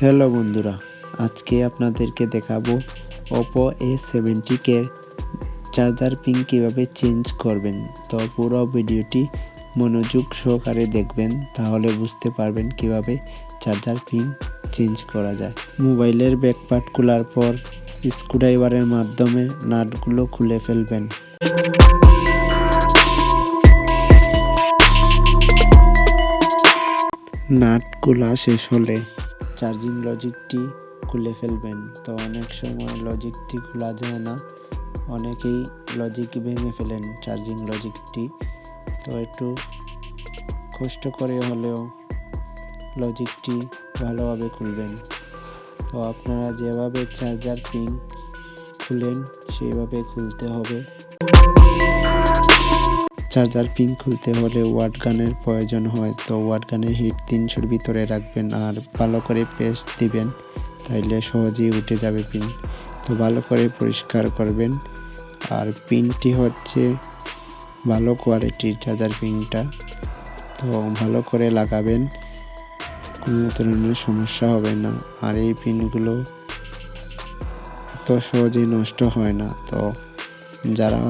Hello বন্ধুরা, আজকে আপনাদেরকে দেখাবো Oppo A70 চার্জার পিন কিভাবে চেঞ্জ করবেন। তো পুরো ভিডিওটি মনোযোগ সহকারে দেখবেন, তাহলে বুঝতে পারবেন কিভাবে চার্জার পিন চেঞ্জ করা যায়। মোবাইলের ব্যাকপার্ট খোলার পর স্ক্রুড্রাইভারের মাধ্যমে নাটগুলো খুলে ফেলবেন। নাট খোলা শেষ হলে চার্জিং লজিকটি খুলে ফেলবেন। তো অনেক সময় লজিকটি খোলা যায় না, অনেকেই লজিক ভেঙে ফেলেন চার্জিং লজিকটি। তো একটু কষ্ট করে হলেও লজিকটি ভালোভাবে খুলবেন। তো আপনারা যেভাবে চার্জার পিন খুলেন সেইভাবে খুলতে হবে। চার্জার পিন খুলতে হলে ওয়াট গানের প্রয়োজন হয়। তো ওয়াট গানের হিট 300-র ভিতরে রাখবেন আর ভালো করে পেস্ট দিবেন, তাইলে সহজেই উঠে যাবে পিন। তো ভালো করে পরিষ্কার করবেন। আর পিনটি হচ্ছে ভালো কোয়ালিটির চার্জার পিনটা, তো ভালো করে লাগাবেন, কোনো ধরনের সমস্যা হবে না। আর এই পিনগুলো এত সহজেই নষ্ট হয় না, তো যারা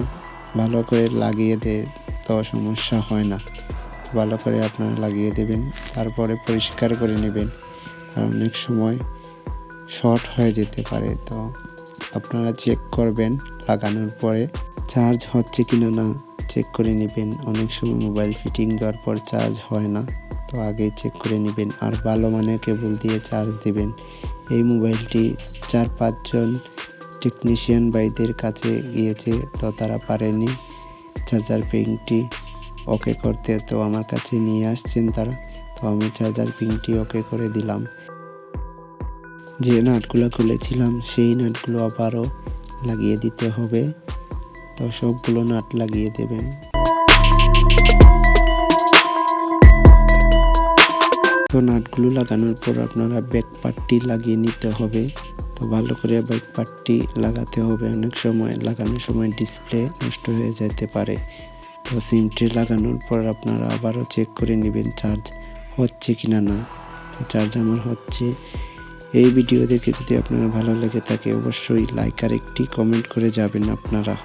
ভালো করে লাগিয়ে দেয় তো সমস্যা হয় না। ভালো করে আপনারা লাগিয়ে দেবেন, তারপরে পরিষ্কার করে নেবেন, আর অনেক সময় শর্ট হয়ে যেতে পারে। তো আপনারা চেক করবেন লাগানোর পরে চার্জ হচ্ছে কিনা না চেক করে নেবেন। অনেক সময় মোবাইল ফিটিং দেওয়ার পর চার্জ হয় না, তো আগেই চেক করে নেবেন। আর ভালো মানের কেবল দিয়ে চার্জ দিবেন। এই মোবাইলটি 4-5 জন টেকনিশিয়ান ভাইদের কাছে গিয়েছে, তো তারা পারেনি চার্জার পিনটি ওকে করতে, তো আমার কাছে নিয়ে আসছেন তারা। তো আমি চার্জার পিনটি ওকে করে দিলাম। যে নাটগুলো খুলেছিলাম সেই নাটগুলো আবারও লাগিয়ে দিতে হবে। তো সবগুলো নাট লাগিয়ে দেবেন। তো নাটগুলো লাগানোর পর আপনারা ব্যাক পার্টটি লাগিয়ে নিতে হবে। তো ভালো করে ব্যাক পার্টটি লাগাতে হবে। অনেক সময় লাগানোর সময় ডিসপ্লে নষ্ট হয়ে যেতে পারে। তো সিমটি লাগানোর পর আপনারা আবারও চেক করে নেবেন চার্জ হচ্ছে কিনা না। তো চার্জ আমার হচ্ছে। এই ভিডিও দেখে যদি আপনার ভালো লেগে থাকে অবশ্যই লাইক আর একটি কমেন্ট করে যাবেন আপনারা।